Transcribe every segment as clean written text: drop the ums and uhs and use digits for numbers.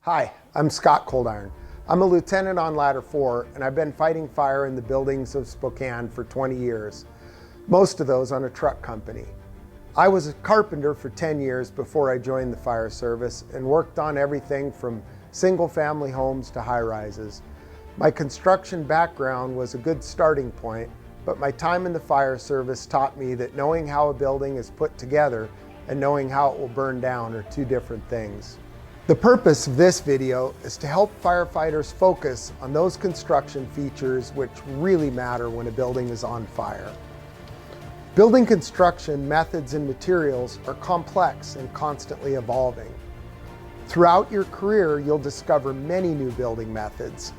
Hi, I'm Scott Coldiron. I'm a lieutenant on Ladder 4, and I've been fighting fire in the buildings of Spokane for 20 years, most of those on a truck company. I was a carpenter for 10 years before I joined the fire service and worked on everything from single-family homes to high-rises. My construction background was a good starting point, but my time in the fire service taught me that knowing how a building is put together and knowing how it will burn down are two different things. The purpose of this video is to help firefighters focus on those construction features which really matter when a building is on fire. Building construction methods and materials are complex and constantly evolving. Throughout your career, you'll discover many new building methods,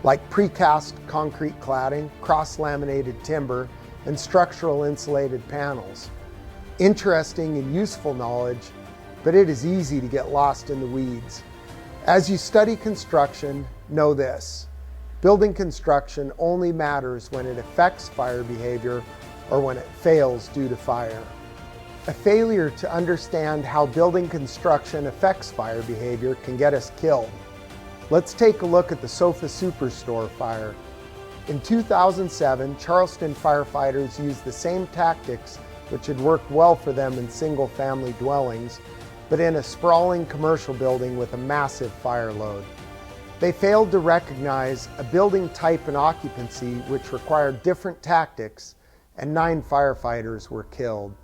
like precast concrete cladding, cross-laminated timber, and structural insulated panels. Interesting and useful knowledge, but it is easy to get lost in the weeds. As you study construction, know this: building construction only matters when it affects fire behavior or when it fails due to fire. A failure to understand how building construction affects fire behavior can get us killed. Let's take a look at the Sofa Superstore fire. In 2007, Charleston firefighters used the same tactics which had worked well for them in single-family dwellings, but in a sprawling commercial building with a massive fire load. They failed to recognize a building type and occupancy which required different tactics, and 9 firefighters were killed.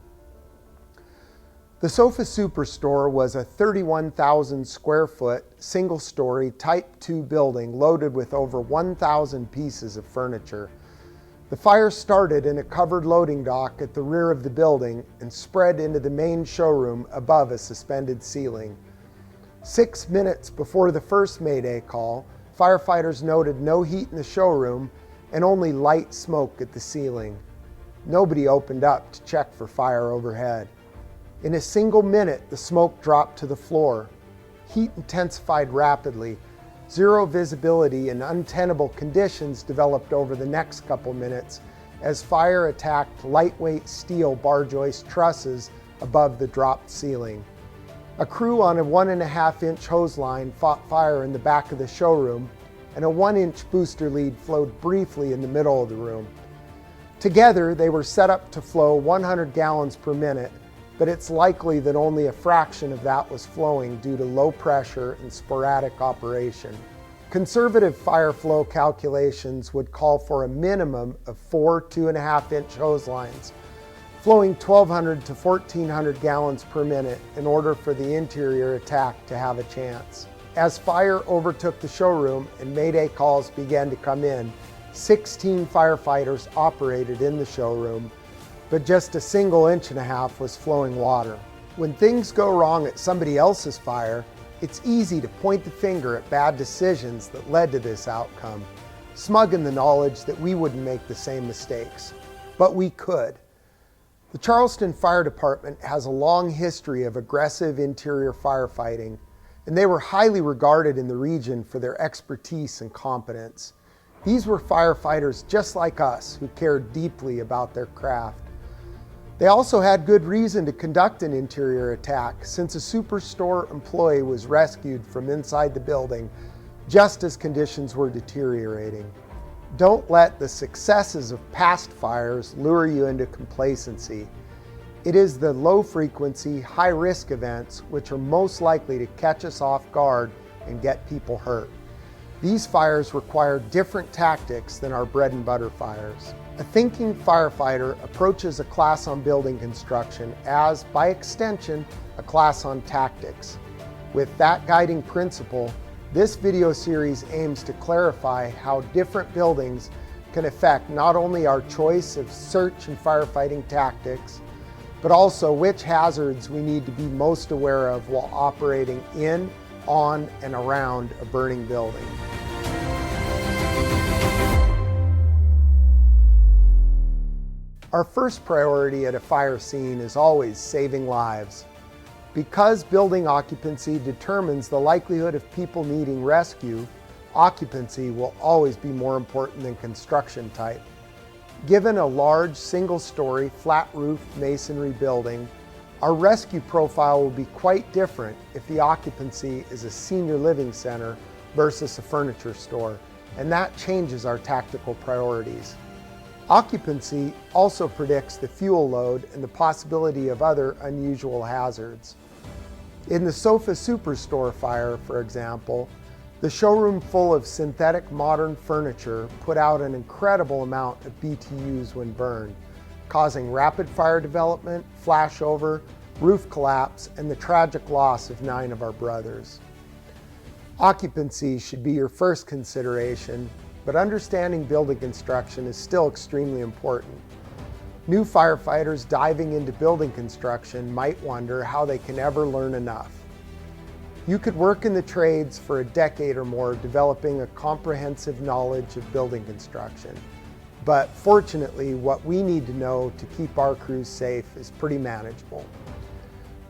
The Sofa Superstore was a 31,000 square foot, single-story Type 2 building loaded with over 1,000 pieces of furniture. The fire started in a covered loading dock at the rear of the building and spread into the main showroom above a suspended ceiling. 6 minutes before the first Mayday call, firefighters noted no heat in the showroom and only light smoke at the ceiling. Nobody opened up to check for fire overhead. In a single minute, the smoke dropped to the floor. Heat intensified rapidly. Zero visibility and untenable conditions developed over the next couple minutes as fire attacked lightweight steel bar joist trusses above the dropped ceiling. A crew on a 1.5-inch hose line fought fire in the back of the showroom, and a 1-inch booster lead flowed briefly in the middle of the room. Together, they were set up to flow 100 gallons per minute, but it's likely that only a fraction of that was flowing due to low pressure and sporadic operation. Conservative fire flow calculations would call for a minimum of 4 2.5-inch hose lines, flowing 1,200 to 1,400 gallons per minute in order for the interior attack to have a chance. As fire overtook the showroom and Mayday calls began to come in, 16 firefighters operated in the showroom, but just a single 1.5 inches was flowing water. When things go wrong at somebody else's fire, it's easy to point the finger at bad decisions that led to this outcome, smug in the knowledge that we wouldn't make the same mistakes. But we could. The Charleston Fire Department has a long history of aggressive interior firefighting, and they were highly regarded in the region for their expertise and competence. These were firefighters just like us who cared deeply about their craft. They also had good reason to conduct an interior attack, since a Superstore employee was rescued from inside the building just as conditions were deteriorating. Don't let the successes of past fires lure you into complacency. It is the low-frequency, high-risk events which are most likely to catch us off guard and get people hurt. These fires require different tactics than our bread-and-butter fires. A thinking firefighter approaches a class on building construction as, by extension, a class on tactics. With that guiding principle, this video series aims to clarify how different buildings can affect not only our choice of search and firefighting tactics, but also which hazards we need to be most aware of while operating in, on, and around a burning building. Our first priority at a fire scene is always saving lives. Because building occupancy determines the likelihood of people needing rescue, occupancy will always be more important than construction type. Given a large single-story flat roof masonry building, Our rescue profile will be quite different if the occupancy is a senior living center versus a furniture store, and that changes our tactical priorities. Occupancy also predicts the fuel load and the possibility of other unusual hazards. In the Sofa Superstore fire, for example, the showroom full of synthetic modern furniture put out an incredible amount of BTUs when burned, causing rapid fire development, flashover, roof collapse, and the tragic loss of 9 of our brothers. Occupancy should be your first consideration, but understanding building construction is still extremely important. New firefighters diving into building construction might wonder how they can ever learn enough. You could work in the trades for a decade or more developing a comprehensive knowledge of building construction. But fortunately, what we need to know to keep our crews safe is pretty manageable.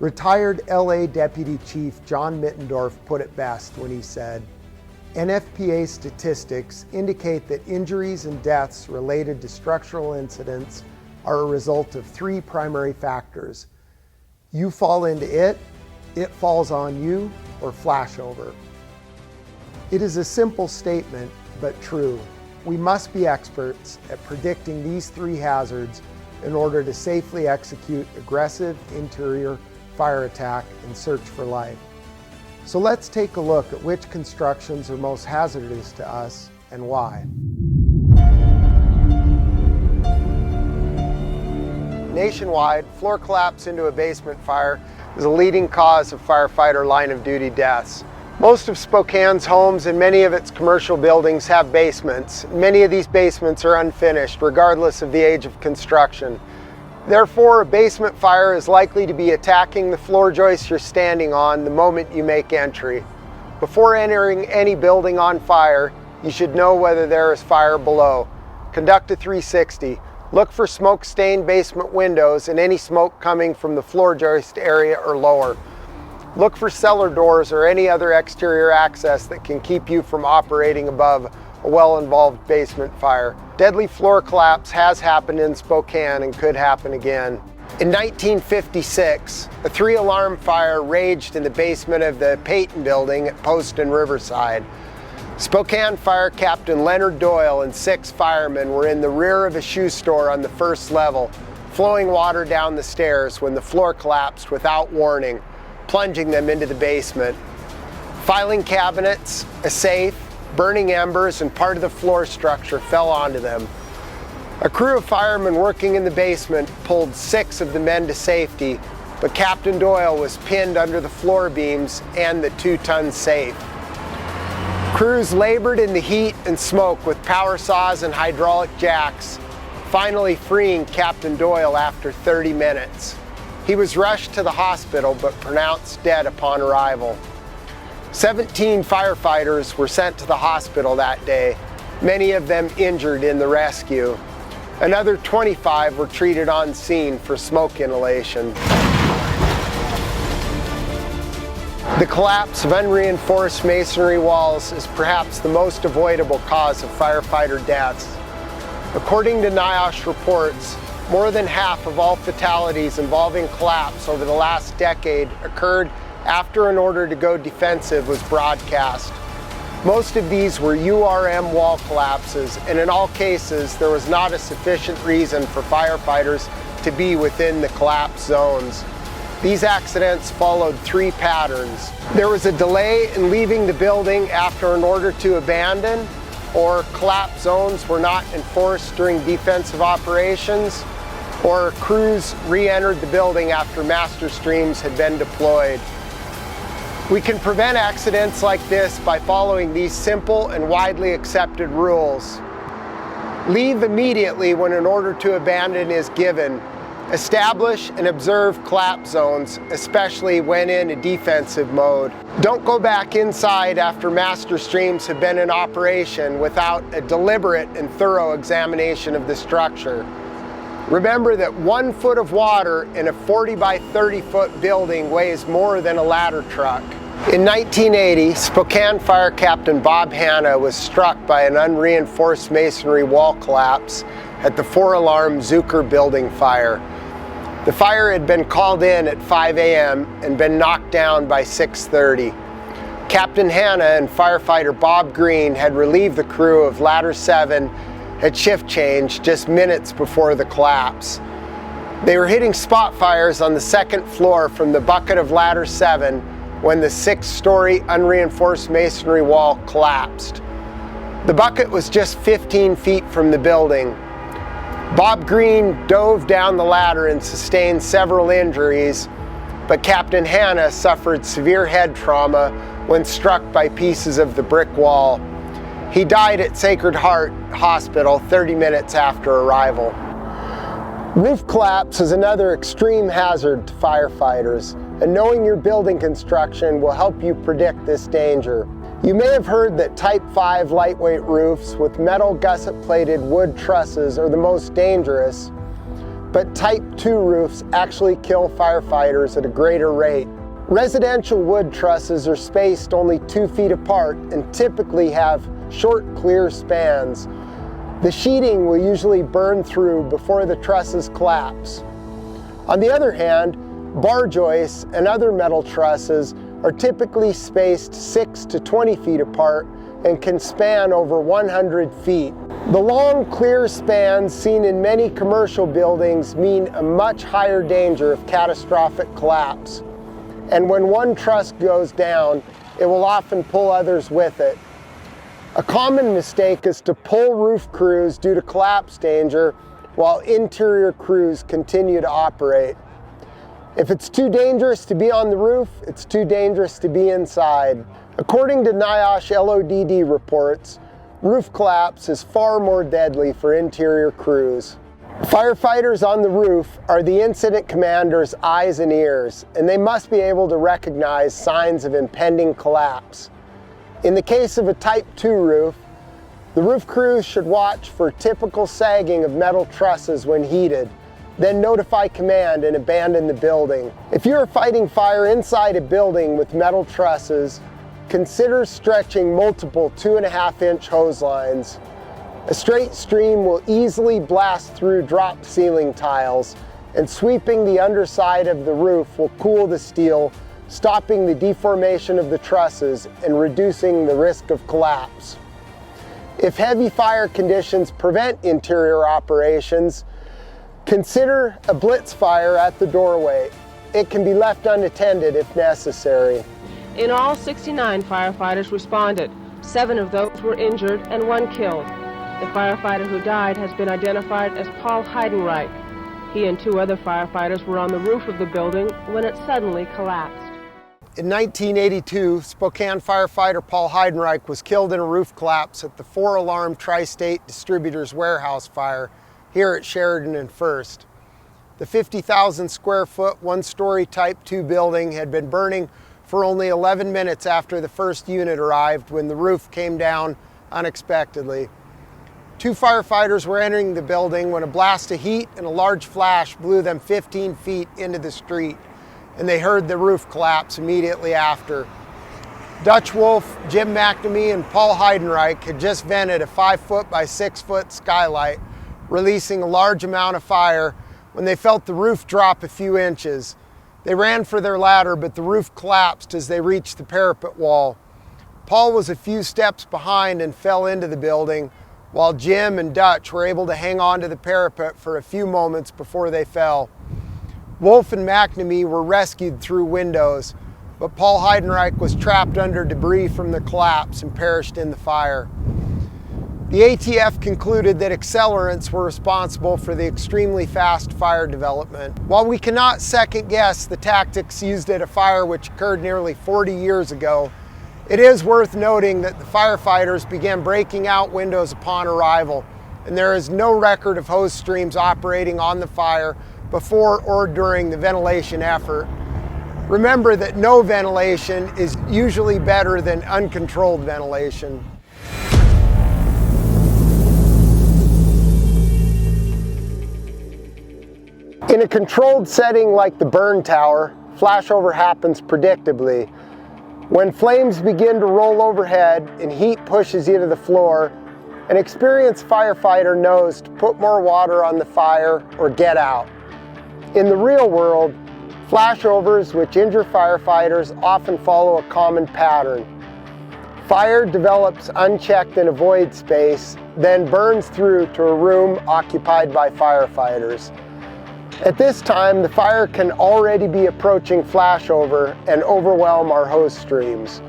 Retired LA Deputy Chief John Mittendorf put it best when he said, "NFPA statistics indicate that injuries and deaths related to structural incidents are a result of 3 primary factors. You fall into it falls on you, or flashover." It is a simple statement, but true. We must be experts at predicting these 3 hazards in order to safely execute aggressive interior fire attack and search for life. So let's take a look at which constructions are most hazardous to us and why. Nationwide, floor collapse into a basement fire is a leading cause of firefighter line of duty deaths. Most of Spokane's homes and many of its commercial buildings have basements. Many of these basements are unfinished, regardless of the age of construction. Therefore, a basement fire is likely to be attacking the floor joist you're standing on the moment you make entry. Before entering any building on fire, you should know whether there is fire below. Conduct a 360. Look for smoke-stained basement windows and any smoke coming from the floor joist area or lower. Look for cellar doors or any other exterior access that can keep you from operating above a well-involved basement fire. Deadly floor collapse has happened in Spokane and could happen again. In 1956, a 3-alarm fire raged in the basement of the Peyton building at Post and Riverside. Spokane Fire Captain Leonard Doyle and 6 firemen were in the rear of a shoe store on the 1st level, flowing water down the stairs when the floor collapsed without warning, plunging them into the basement. Filing cabinets, a safe, burning embers, and part of the floor structure fell onto them. A crew of firemen working in the basement pulled 6 of the men to safety, but Captain Doyle was pinned under the floor beams and the 2-ton safe. Crews labored in the heat and smoke with power saws and hydraulic jacks, finally freeing Captain Doyle after 30 minutes. He was rushed to the hospital but pronounced dead upon arrival. 17 firefighters were sent to the hospital that day, many of them injured in the rescue. Another 25 were treated on scene for smoke inhalation. The collapse of unreinforced masonry walls is perhaps the most avoidable cause of firefighter deaths. According to NIOSH reports, more than half of all fatalities involving collapse over the last decade occurred after an order to go defensive was broadcast. Most of these were URM wall collapses, and in all cases, there was not a sufficient reason for firefighters to be within the collapse zones. These accidents followed 3 patterns. There was a delay in leaving the building after an order to abandon, or collapse zones were not enforced during defensive operations, or crews re-entered the building after master streams had been deployed. We can prevent accidents like this by following these simple and widely accepted rules. Leave immediately when an order to abandon is given. Establish and observe collapse zones, especially when in a defensive mode. Don't go back inside after master streams have been in operation without a deliberate and thorough examination of the structure. Remember that 1 foot of water in a 40 by 30 foot building weighs more than a ladder truck. In 1980, Spokane Fire Captain Bob Hanna was struck by an unreinforced masonry wall collapse at the 4-alarm Zucker building fire. The fire had been called in at 5 a.m. and been knocked down by 6:30. Captain Hanna and firefighter Bob Green had relieved the crew of Ladder 7 at shift change just minutes before the collapse. They were hitting spot fires on the second floor from the bucket of Ladder 7 when the 6-story unreinforced masonry wall collapsed. The bucket was just 15 feet from the building. Bob Green dove down the ladder and sustained several injuries, but Captain Hanna suffered severe head trauma when struck by pieces of the brick wall. He died at Sacred Heart Hospital 30 minutes after arrival. Roof collapse is another extreme hazard to firefighters, and knowing your building construction will help you predict this danger. You may have heard that Type 5 lightweight roofs with metal gusset-plated wood trusses are the most dangerous, but Type 2 roofs actually kill firefighters at a greater rate. Residential wood trusses are spaced only 2 feet apart and typically have short, clear spans. The sheeting will usually burn through before the trusses collapse. On the other hand, bar joists and other metal trusses are typically spaced 6 to 20 feet apart and can span over 100 feet. The long, clear spans seen in many commercial buildings mean a much higher danger of catastrophic collapse. And when one truss goes down, it will often pull others with it. A common mistake is to pull roof crews due to collapse danger while interior crews continue to operate. If it's too dangerous to be on the roof, it's too dangerous to be inside. According to NIOSH LODD reports, roof collapse is far more deadly for interior crews. Firefighters on the roof are the incident commander's eyes and ears, and they must be able to recognize signs of impending collapse. In the case of a Type 2 roof, the roof crews should watch for typical sagging of metal trusses when heated, then notify command and abandon the building. If you are fighting fire inside a building with metal trusses, consider stretching multiple 2.5-inch hose lines. A straight stream will easily blast through dropped ceiling tiles, and sweeping the underside of the roof will cool the steel, stopping the deformation of the trusses and reducing the risk of collapse. If heavy fire conditions prevent interior operations, consider a blitz fire at the doorway. It can be left unattended if necessary. In all, 69 firefighters responded. 7 of those were injured and 1 killed. The firefighter who died has been identified as Paul Heidenreich. He and 2 other firefighters were on the roof of the building when it suddenly collapsed. In 1982, Spokane firefighter Paul Heidenreich was killed in a roof collapse at the 4-alarm Tri-State Distributors Warehouse fire here at Sheridan and First. The 50,000 square foot, 1-story Type 2 building had been burning for only 11 minutes after the first unit arrived when the roof came down unexpectedly. 2 firefighters were entering the building when a blast of heat and a large flash blew them 15 feet into the street, and they heard the roof collapse immediately after. Dutch Wolf, Jim McNamee, and Paul Heidenreich had just vented a 5-foot by 6-foot skylight, releasing a large amount of fire when they felt the roof drop a few inches. They ran for their ladder, but the roof collapsed as they reached the parapet wall. Paul was a few steps behind and fell into the building, while Jim and Dutch were able to hang on to the parapet for a few moments before they fell. Wolf and McNamee were rescued through windows, but Paul Heidenreich was trapped under debris from the collapse and perished in the fire. The ATF concluded that accelerants were responsible for the extremely fast fire development. While we cannot second guess the tactics used at a fire which occurred nearly 40 years ago, it is worth noting that the firefighters began breaking out windows upon arrival, and there is no record of hose streams operating on the fire before or during the ventilation effort. Remember that no ventilation is usually better than uncontrolled ventilation. In a controlled setting like the burn tower, flashover happens predictably. When flames begin to roll overhead and heat pushes you to the floor, an experienced firefighter knows to put more water on the fire or get out. In the real world, flashovers which injure firefighters often follow a common pattern. Fire develops unchecked in a void space, then burns through to a room occupied by firefighters. At this time, the fire can already be approaching flashover and overwhelm our hose streams.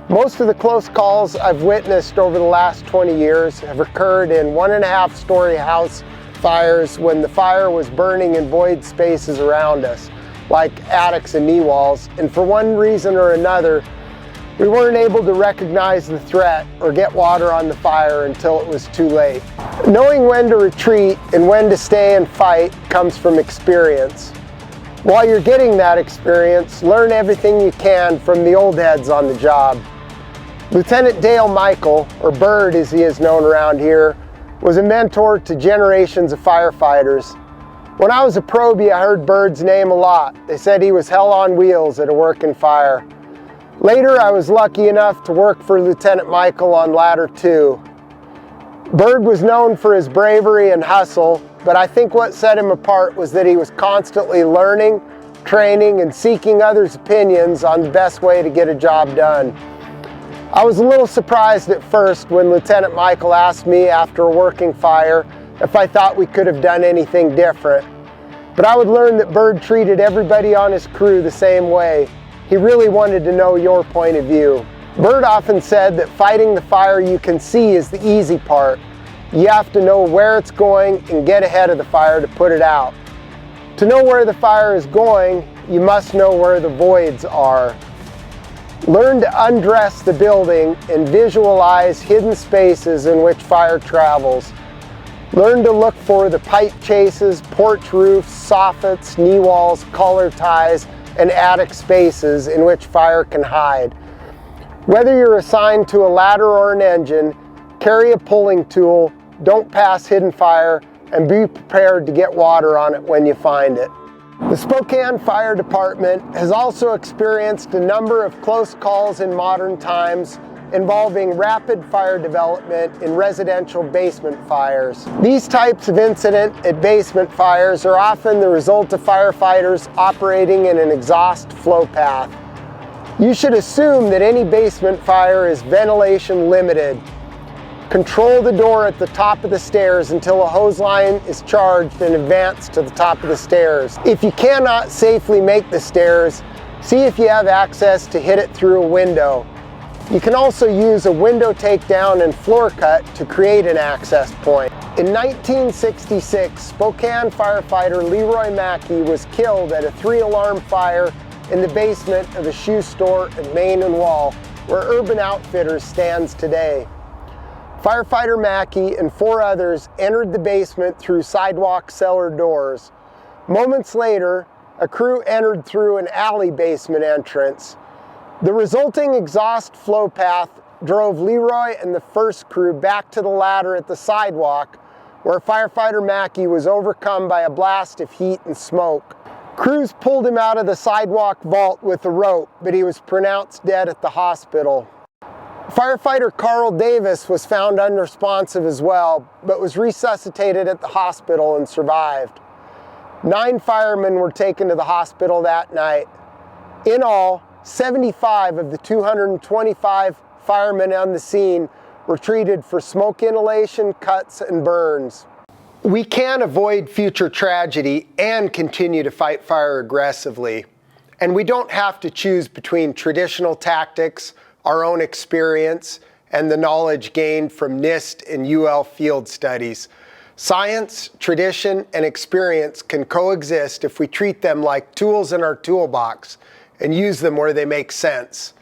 Most of the close calls I've witnessed over the last 20 years have occurred in 1.5-story house fires when the fire was burning in void spaces around us, like attics and knee walls, and for one reason or another, we weren't able to recognize the threat or get water on the fire until it was too late. Knowing when to retreat and when to stay and fight comes from experience. While you're getting that experience, learn everything you can from the old heads on the job. Lieutenant Dale Michael, or Bird as he is known around here, was a mentor to generations of firefighters. When I was a probie, I heard Bird's name a lot. They said he was hell on wheels at a working fire. Later, I was lucky enough to work for Lieutenant Michael on Ladder 2. Bird was known for his bravery and hustle, but I think what set him apart was that he was constantly learning, training, and seeking others' opinions on the best way to get a job done. I was a little surprised at first when Lieutenant Michael asked me after a working fire if I thought we could have done anything different. But I would learn that Bird treated everybody on his crew the same way. He really wanted to know your point of view. Bird often said that fighting the fire you can see is the easy part. You have to know where it's going and get ahead of the fire to put it out. To know where the fire is going, you must know where the voids are. Learn to undress the building and visualize hidden spaces in which fire travels. Learn to look for the pipe chases, porch roofs, soffits, knee walls, collar ties, and attic spaces in which fire can hide. Whether you're assigned to a ladder or an engine, carry a pulling tool, don't pass hidden fire, and be prepared to get water on it when you find it. The Spokane Fire Department has also experienced a number of close calls in modern times involving rapid fire development in residential basement fires. These types of incident at basement fires are often the result of firefighters operating in an exhaust flow path. You should assume that any basement fire is ventilation limited. Control the door at the top of the stairs until a hose line is charged and advance to the top of the stairs. If you cannot safely make the stairs, see if you have access to hit it through a window. You can also use a window takedown and floor cut to create an access point. In 1966, Spokane firefighter Leroy Mackey was killed at a 3-alarm fire in the basement of a shoe store at Main and Wall, where Urban Outfitters stands today. Firefighter Mackey and 4 others entered the basement through sidewalk cellar doors. Moments later, a crew entered through an alley basement entrance. The resulting exhaust flow path drove Leroy and the first crew back to the ladder at the sidewalk, where firefighter Mackey was overcome by a blast of heat and smoke. Crews pulled him out of the sidewalk vault with a rope, but he was pronounced dead at the hospital. Firefighter Carl Davis was found unresponsive as well, but was resuscitated at the hospital and survived. 9 firemen were taken to the hospital that night. In all, 75 of the 225 firemen on the scene were treated for smoke inhalation, cuts, and burns. We can avoid future tragedy and continue to fight fire aggressively. And we don't have to choose between traditional tactics, our own experience, and the knowledge gained from NIST and UL field studies. Science, tradition, and experience can coexist if we treat them like tools in our toolbox and use them where they make sense.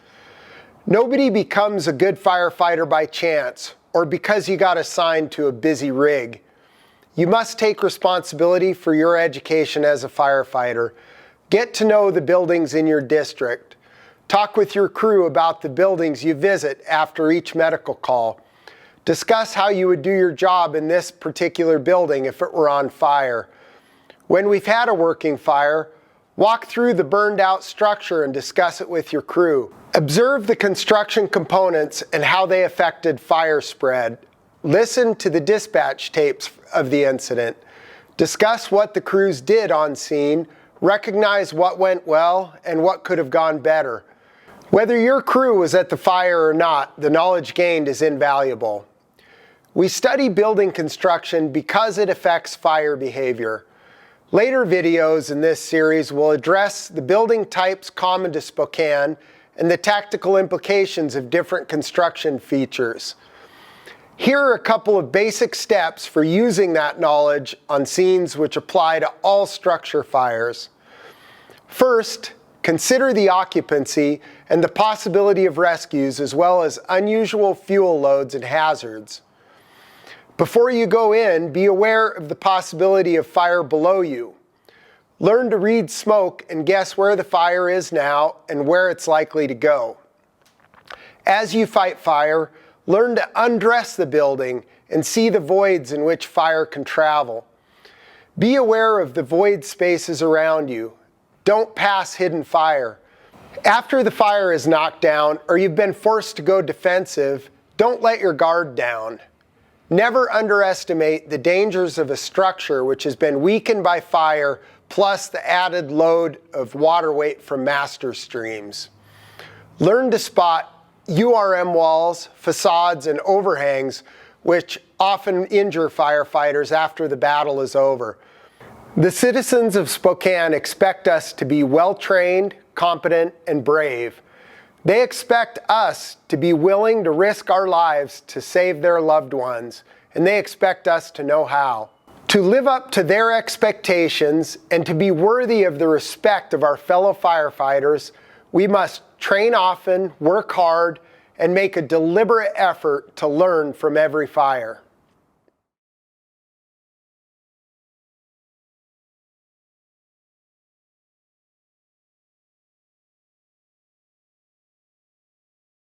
Nobody becomes a good firefighter by chance or because you got assigned to a busy rig. You must take responsibility for your education as a firefighter. Get to know the buildings in your district. Talk with your crew about the buildings you visit after each medical call. Discuss how you would do your job in this particular building if it were on fire. When we've had a working fire, walk through the burned out structure and discuss it with your crew. Observe the construction components and how they affected fire spread. Listen to the dispatch tapes of the incident. discuss what the crews did on scene, recognize what went well and what could have gone better. Whether your crew was at the fire or not, the knowledge gained is invaluable. We study building construction because it affects fire behavior. Later videos in this series will address the building types common to Spokane and the tactical implications of different construction features. Here are a couple of basic steps for using that knowledge on scenes which apply to all structure fires. First, consider the occupancy and the possibility of rescues as well as unusual fuel loads and hazards. Before you go in, be aware of the possibility of fire below you. Learn to read smoke and guess where the fire is now and where it's likely to go. As you fight fire, learn to undress the building and see the voids in which fire can travel. Be aware of the void spaces around you. Don't pass hidden fire. After the fire is knocked down or you've been forced to go defensive, don't let your guard down. Never underestimate the dangers of a structure which has been weakened by fire plus the added load of water weight from master streams. Learn to spot URM walls, facades, and overhangs which often injure firefighters after the battle is over. The citizens of Spokane expect us to be well-trained, competent, and brave. They expect us to be willing to risk our lives to save their loved ones, and they expect us to know how. To live up to their expectations and to be worthy of the respect of our fellow firefighters, we must train often, work hard, and make a deliberate effort to learn from every fire.